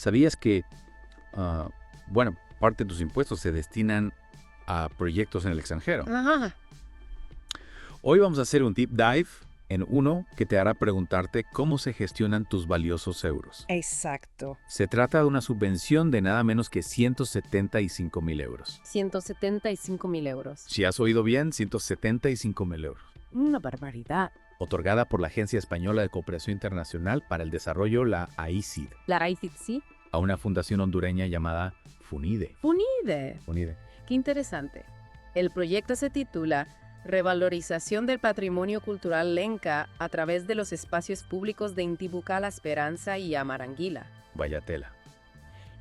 ¿Sabías que, ah, bueno, parte de tus impuestos se destinan a proyectos en el extranjero? Ajá. Hoy vamos a hacer un deep dive en uno que te hará preguntarte cómo se gestionan tus valiosos euros. Exacto. Se trata de una subvención de nada menos que 175.000 euros. 175.000 euros. Si has oído bien, 175.000 euros. Una barbaridad. Otorgada por la Agencia Española de Cooperación Internacional para el Desarrollo, la AICID, La ICID, a una fundación hondureña llamada FUNIDE. FUNIDE. Qué interesante. El proyecto se titula Revalorización del Patrimonio Cultural Lenca a través de los espacios públicos de Intibucá, La Esperanza y Amaranguila. Vaya tela.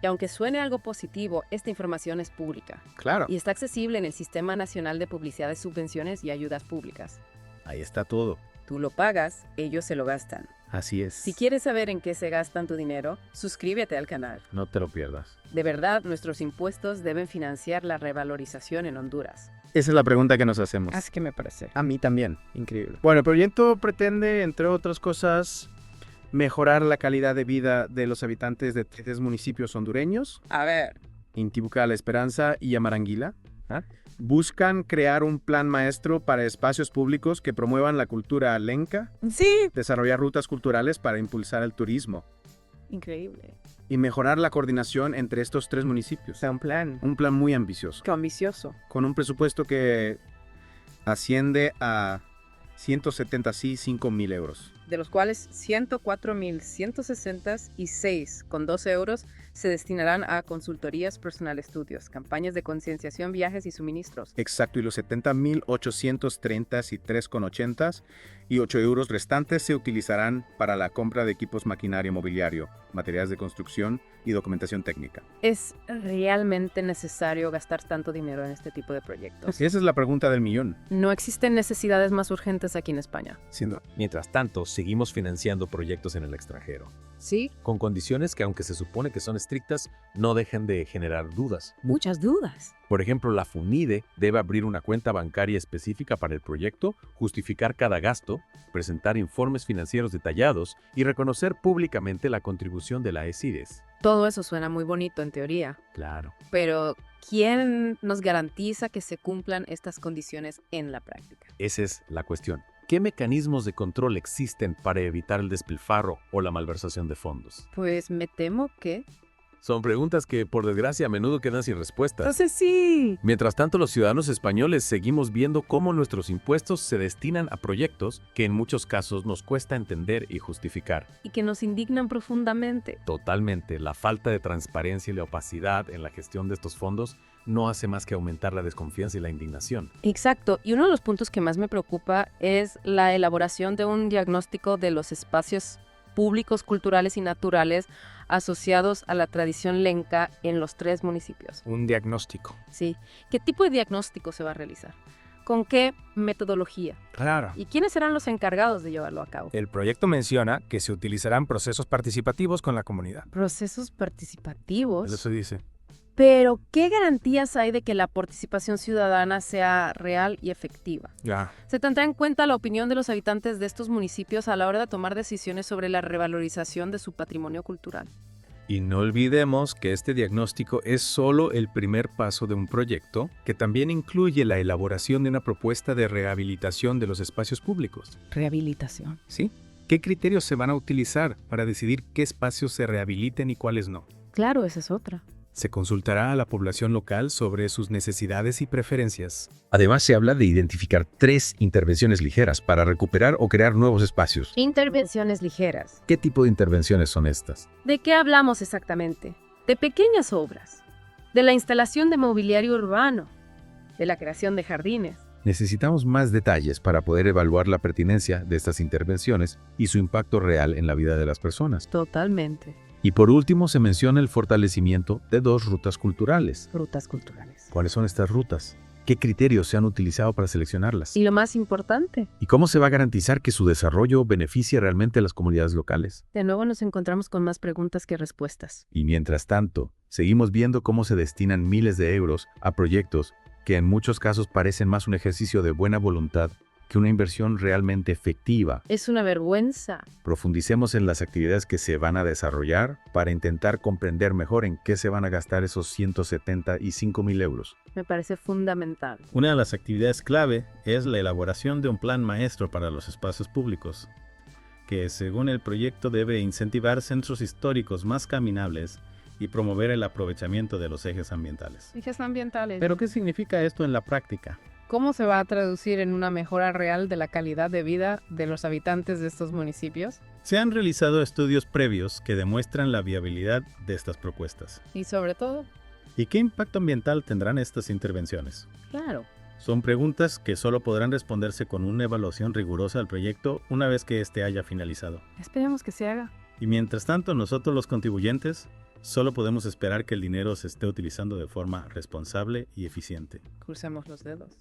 Y aunque suene algo positivo, esta información es pública Claro. y está accesible en el Sistema Nacional de Publicidad de Subvenciones y Ayudas Públicas. Ahí está todo. Tú lo pagas, ellos se lo gastan. Así es. Si quieres saber en qué se gastan tu dinero, suscríbete al canal. No te lo pierdas. De verdad, nuestros impuestos deben financiar la revalorización en Honduras. Esa es la pregunta que nos hacemos. Así que me parece. A mí también. Increíble. Bueno, el proyecto pretende, entre otras cosas, mejorar la calidad de vida de los habitantes de 3 municipios hondureños, A ver. Intibucá, La Esperanza y Amaranguila. ¿Ah? Buscan crear un plan maestro para espacios públicos que promuevan la cultura lenca, Sí. desarrollar rutas culturales para impulsar el turismo Increíble. y mejorar la coordinación entre estos 3 municipios. Un plan. Un plan muy ambicioso, Qué ambicioso. con un presupuesto que asciende a 175.000 euros. De los cuales 104.166,12 euros se destinarán a consultorías, personal estudios, campañas de concienciación, viajes y suministros. Exacto, y los 70.833,80 y 8 euros restantes se utilizarán para la compra de equipos, maquinaria, mobiliario, materiales de construcción y documentación técnica. ¿Es realmente necesario gastar tanto dinero en este tipo de proyectos? Esa es la pregunta del millón. ¿No existen necesidades más urgentes aquí en España? Siendo Mientras tanto, seguimos financiando proyectos en el extranjero, Sí. con condiciones que, aunque se supone que son estrictas, no dejan de generar dudas. Muchas dudas. Por ejemplo, la FUNIDE debe abrir una cuenta bancaria específica para el proyecto, justificar cada gasto, presentar informes financieros detallados y reconocer públicamente la contribución de la ESIDES. Todo eso suena muy bonito en teoría, Claro. pero ¿quién nos garantiza que se cumplan estas condiciones en la práctica? Esa es la cuestión. ¿Qué mecanismos de control existen para evitar el despilfarro o la malversación de fondos? Pues me temo que... Son preguntas que, por desgracia, a menudo quedan sin respuestas. Entonces sí. Mientras tanto, los ciudadanos españoles seguimos viendo cómo nuestros impuestos se destinan a proyectos que en muchos casos nos cuesta entender y justificar. Y que nos indignan profundamente. Totalmente, la falta de transparencia y la opacidad en la gestión de estos fondos no hace más que aumentar la desconfianza y la indignación. Exacto. Y uno de los puntos que más me preocupa es la elaboración de un diagnóstico de los espacios públicos, culturales y naturales asociados a la tradición lenca en los 3 municipios. un diagnóstico. Sí. ¿Qué tipo de diagnóstico se va a realizar? ¿Con qué metodología? Claro. ¿Y quiénes serán los encargados de llevarlo a cabo? El proyecto menciona que se utilizarán procesos participativos con la comunidad. Procesos participativos. Eso dice. Pero, ¿qué garantías hay de que la participación ciudadana sea real y efectiva? Ya. ¿Se tendrá en cuenta la opinión de los habitantes de estos municipios a la hora de tomar decisiones sobre la revalorización de su patrimonio cultural? Y no olvidemos que este diagnóstico es solo el primer paso de un proyecto que también incluye la elaboración de una propuesta de rehabilitación de los espacios públicos. Rehabilitación. ¿Sí? ¿Qué criterios se van a utilizar para decidir qué espacios se rehabiliten y cuáles no? Claro, esa es otra. Se consultará a la población local sobre sus necesidades y preferencias. Además, se habla de identificar 3 intervenciones ligeras para recuperar o crear nuevos espacios. Intervenciones ligeras. ¿Qué tipo de intervenciones son estas? ¿De qué hablamos exactamente? De pequeñas obras, de la instalación de mobiliario urbano, de la creación de jardines. Necesitamos más detalles para poder evaluar la pertinencia de estas intervenciones y su impacto real en la vida de las personas. Totalmente. Y por último, se menciona el fortalecimiento de 2 rutas culturales. Rutas culturales. ¿Cuáles son estas rutas? ¿Qué criterios se han utilizado para seleccionarlas? Y lo más importante, ¿Y cómo se va a garantizar que su desarrollo beneficie realmente a las comunidades locales? de nuevo nos encontramos con más preguntas que respuestas. Y mientras tanto, seguimos viendo cómo se destinan miles de euros a proyectos que en muchos casos parecen más un ejercicio de buena voluntad que una inversión realmente efectiva. Es una vergüenza. Profundicemos en las actividades que se van a desarrollar para intentar comprender mejor en qué se van a gastar esos 175.000 euros. Me parece fundamental. Una de las actividades clave es la elaboración de un plan maestro para los espacios públicos, que según el proyecto debe incentivar centros históricos más caminables y promover el aprovechamiento de los ejes ambientales. Ejes ambientales. ¿Pero qué significa esto en la práctica? ¿Cómo se va a traducir en una mejora real de la calidad de vida de los habitantes de estos municipios? Se han realizado estudios previos que demuestran la viabilidad de estas propuestas. Y sobre todo, ¿Y qué impacto ambiental tendrán estas intervenciones? claro, Son preguntas que solo podrán responderse con una evaluación rigurosa del proyecto una vez que éste haya finalizado. esperemos que se haga. Y mientras tanto, nosotros los contribuyentes solo podemos esperar que el dinero se esté utilizando de forma responsable y eficiente. Crucemos los dedos.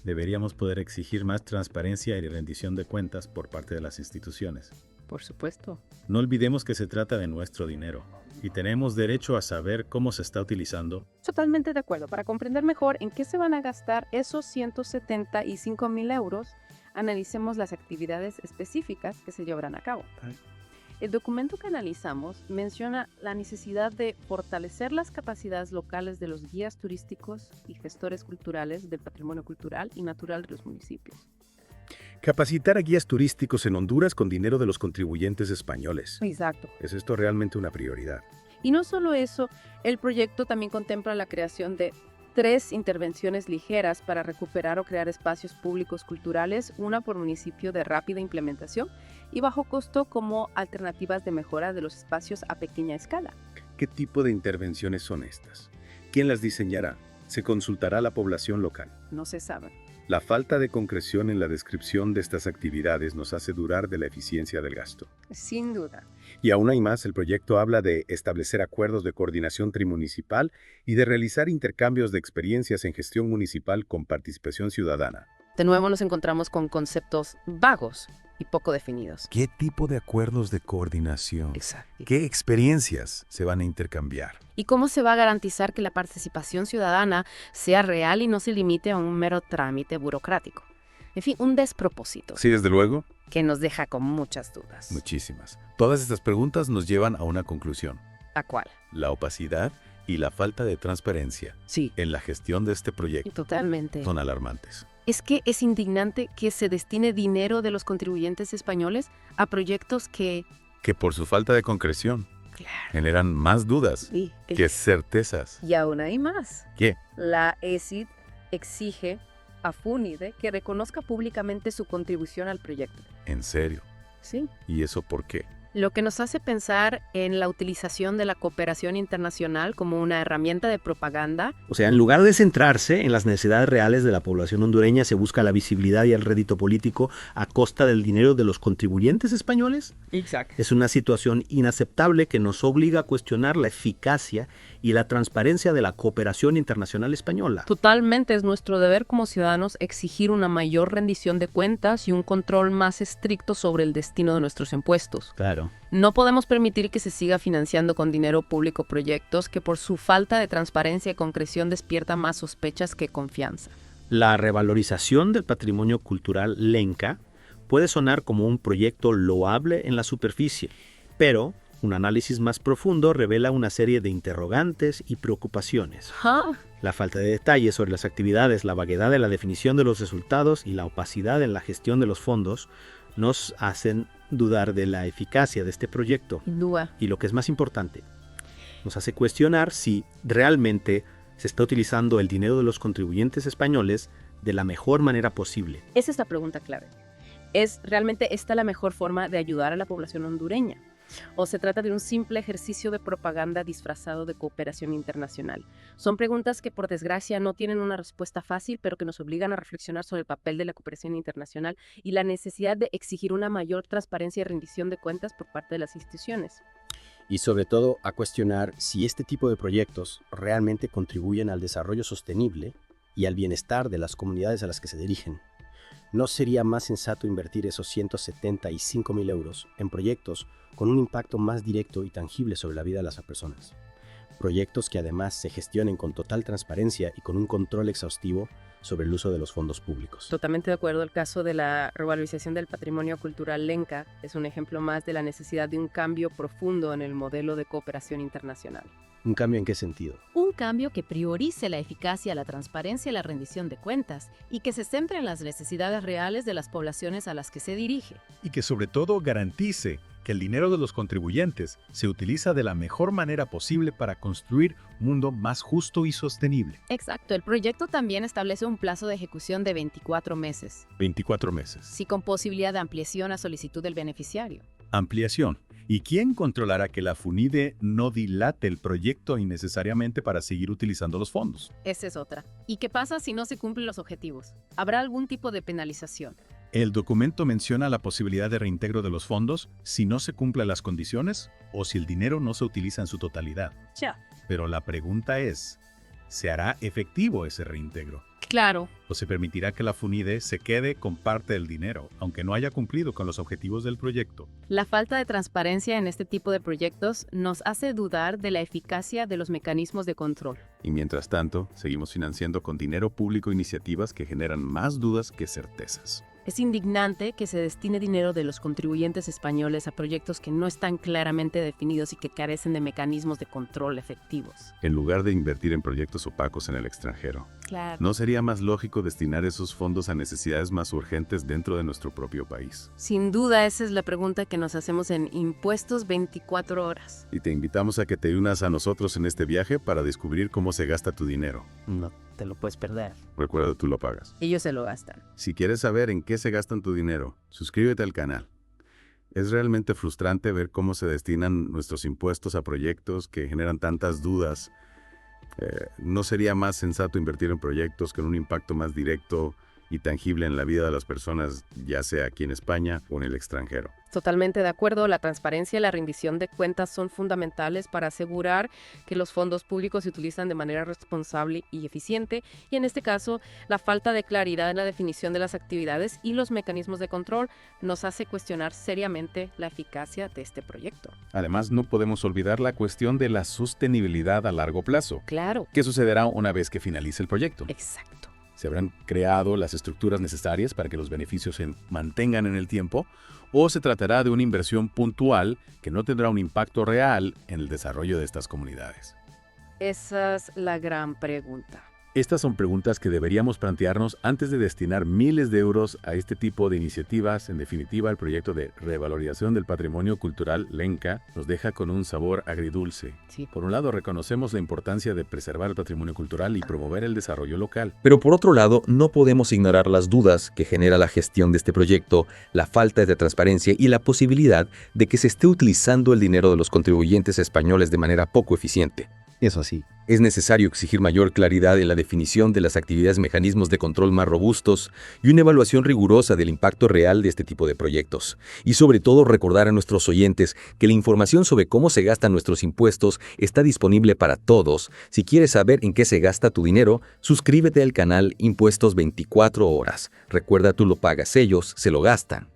Deberíamos poder exigir más transparencia y rendición de cuentas por parte de las instituciones. Por supuesto. No olvidemos que se trata de nuestro dinero y tenemos derecho a saber cómo se está utilizando. Totalmente de acuerdo. Para comprender mejor en qué se van a gastar esos 175.000 euros, analicemos las actividades específicas que se llevarán a cabo. El documento que analizamos menciona la necesidad de fortalecer las capacidades locales de los guías turísticos y gestores culturales del patrimonio cultural y natural de los municipios. Capacitar a guías turísticos en Honduras con dinero de los contribuyentes españoles. Exacto. ¿Es esto realmente una prioridad? Y no solo eso, el proyecto también contempla la creación de 3 intervenciones ligeras para recuperar o crear espacios públicos culturales, una por municipio de rápida implementación y bajo costo como alternativas de mejora de los espacios a pequeña escala. ¿Qué tipo de intervenciones son estas? ¿Quién las diseñará? ¿Se consultará a la población local? No se sabe. La falta de concreción en la descripción de estas actividades nos hace dudar de la eficiencia del gasto. Sin duda. Y aún hay más, el proyecto habla de establecer acuerdos de coordinación trimunicipal y de realizar intercambios de experiencias en gestión municipal con participación ciudadana. De nuevo nos encontramos con conceptos vagos y poco definidos. ¿Qué tipo de acuerdos de coordinación? Exacto. ¿Qué experiencias se van a intercambiar? ¿Y cómo se va a garantizar que la participación ciudadana sea real y no se limite a un mero trámite burocrático? En fin, un despropósito Sí, desde luego. que nos deja con muchas dudas. Muchísimas. Todas estas preguntas nos llevan a una conclusión. ¿A cuál? La opacidad y la falta de transparencia Sí, en la gestión de este proyecto totalmente. son alarmantes. Es que es indignante que se destine dinero de los contribuyentes españoles a proyectos que... Que por su falta de concreción Claro. generan más dudas que certezas. Y aún hay más. ¿Qué? La ESID exige a FUNIDE que reconozca públicamente su contribución al proyecto. ¿En serio? Sí. ¿Y eso por qué? Lo que nos hace pensar en la utilización de la cooperación internacional como una herramienta de propaganda. O sea, en lugar de centrarse en las necesidades reales de la población hondureña, se busca la visibilidad y el rédito político a costa del dinero de los contribuyentes españoles. Exacto. Es una situación inaceptable que nos obliga a cuestionar la eficacia y la transparencia de la cooperación internacional española. Totalmente es nuestro deber como ciudadanos exigir una mayor rendición de cuentas y un control más estricto sobre el destino de nuestros impuestos. Claro. No podemos permitir que se siga financiando con dinero público proyectos que por su falta de transparencia y concreción despierta más sospechas que confianza. La revalorización del patrimonio cultural lenca puede sonar como un proyecto loable en la superficie, pero un análisis más profundo revela una serie de interrogantes y preocupaciones. La falta de detalles sobre las actividades, la vaguedad en la definición de los resultados y la opacidad en la gestión de los fondos nos hacen dudar de la eficacia de este proyecto. Sin duda. Y lo que es más importante, nos hace cuestionar si realmente se está utilizando el dinero de los contribuyentes españoles de la mejor manera posible. Esa es la pregunta clave. ¿Es realmente esta la mejor forma de ayudar a la población hondureña? ¿O se trata de un simple ejercicio de propaganda disfrazado de cooperación internacional? Son preguntas que, por desgracia, no tienen una respuesta fácil, pero que nos obligan a reflexionar sobre el papel de la cooperación internacional y la necesidad de exigir una mayor transparencia y rendición de cuentas por parte de las instituciones. Y sobre todo a cuestionar si este tipo de proyectos realmente contribuyen al desarrollo sostenible y al bienestar de las comunidades a las que se dirigen. ¿No sería más sensato invertir esos 175.000 euros en proyectos con un impacto más directo y tangible sobre la vida de las personas? Proyectos que además se gestionen con total transparencia y con un control exhaustivo sobre el uso de los fondos públicos. Totalmente de acuerdo. El caso de la revalorización del patrimonio cultural lenca es un ejemplo más de la necesidad de un cambio profundo en el modelo de cooperación internacional. ¿Un cambio en qué sentido? Un cambio que priorice la eficacia, la transparencia y la rendición de cuentas, y que se centre en las necesidades reales de las poblaciones a las que se dirige. Y que sobre todo garantice que el dinero de los contribuyentes se utiliza de la mejor manera posible para construir un mundo más justo y sostenible. Exacto, el proyecto también establece un plazo de ejecución de 24 meses. 24 meses. Sí, con posibilidad de ampliación a solicitud del beneficiario. Ampliación. ¿Y quién controlará que la FUNIDE no dilate el proyecto innecesariamente para seguir utilizando los fondos? Esa es otra. ¿Y qué pasa si no se cumplen los objetivos? ¿Habrá algún tipo de penalización? El documento menciona la posibilidad de reintegro de los fondos si no se cumplen las condiciones o si el dinero no se utiliza en su totalidad. Ya. Pero la pregunta es, ¿se hará efectivo ese reintegro? Claro. ¿O se permitirá que la FUNIDE se quede con parte del dinero, aunque no haya cumplido con los objetivos del proyecto? La falta de transparencia en este tipo de proyectos nos hace dudar de la eficacia de los mecanismos de control. Y mientras tanto, seguimos financiando con dinero público iniciativas que generan más dudas que certezas. Es indignante que se destine dinero de los contribuyentes españoles a proyectos que no están claramente definidos y que carecen de mecanismos de control efectivos. En lugar de invertir en proyectos opacos en el extranjero, Claro. ¿no sería más lógico destinar esos fondos a necesidades más urgentes dentro de nuestro propio país? Sin duda, esa es la pregunta que nos hacemos en Impuestos 24 horas. Y te invitamos a que te unas a nosotros en este viaje para descubrir cómo se gasta tu dinero. No te lo puedes perder. Recuerda, tú lo pagas. Ellos se lo gastan. Si quieres saber en qué se gastan tu dinero, suscríbete al canal. Es realmente frustrante ver cómo se destinan nuestros impuestos a proyectos que generan tantas dudas. ¿No sería más sensato invertir en proyectos con un impacto más directo y tangible en la vida de las personas, ya sea aquí en España o en el extranjero? Totalmente de acuerdo, la transparencia y la rendición de cuentas son fundamentales para asegurar que los fondos públicos se utilizan de manera responsable y eficiente, y en este caso, la falta de claridad en la definición de las actividades y los mecanismos de control nos hace cuestionar seriamente la eficacia de este proyecto. Además, no podemos olvidar la cuestión de la sostenibilidad a largo plazo. Claro. ¿Qué sucederá una vez que finalice el proyecto? Exacto. ¿Se habrán creado las estructuras necesarias para que los beneficios se mantengan en el tiempo? ¿O se tratará de una inversión puntual que no tendrá un impacto real en el desarrollo de estas comunidades? Esa es la gran pregunta. Estas son preguntas que deberíamos plantearnos antes de destinar miles de euros a este tipo de iniciativas. En definitiva, el proyecto de revalorización del patrimonio cultural lenca nos deja con un sabor agridulce. Sí. Por un lado, reconocemos la importancia de preservar el patrimonio cultural y promover el desarrollo local. Pero por otro lado, no podemos ignorar las dudas que genera la gestión de este proyecto, la falta de transparencia y la posibilidad de que se esté utilizando el dinero de los contribuyentes españoles de manera poco eficiente. Eso sí. Es necesario exigir mayor claridad en la definición de las actividades, mecanismos de control más robustos y una evaluación rigurosa del impacto real de este tipo de proyectos. Y sobre todo recordar a nuestros oyentes que la información sobre cómo se gastan nuestros impuestos está disponible para todos. Si quieres saber en qué se gasta tu dinero, suscríbete al canal Impuestos 24 horas. Recuerda, tú lo pagas, ellos se lo gastan.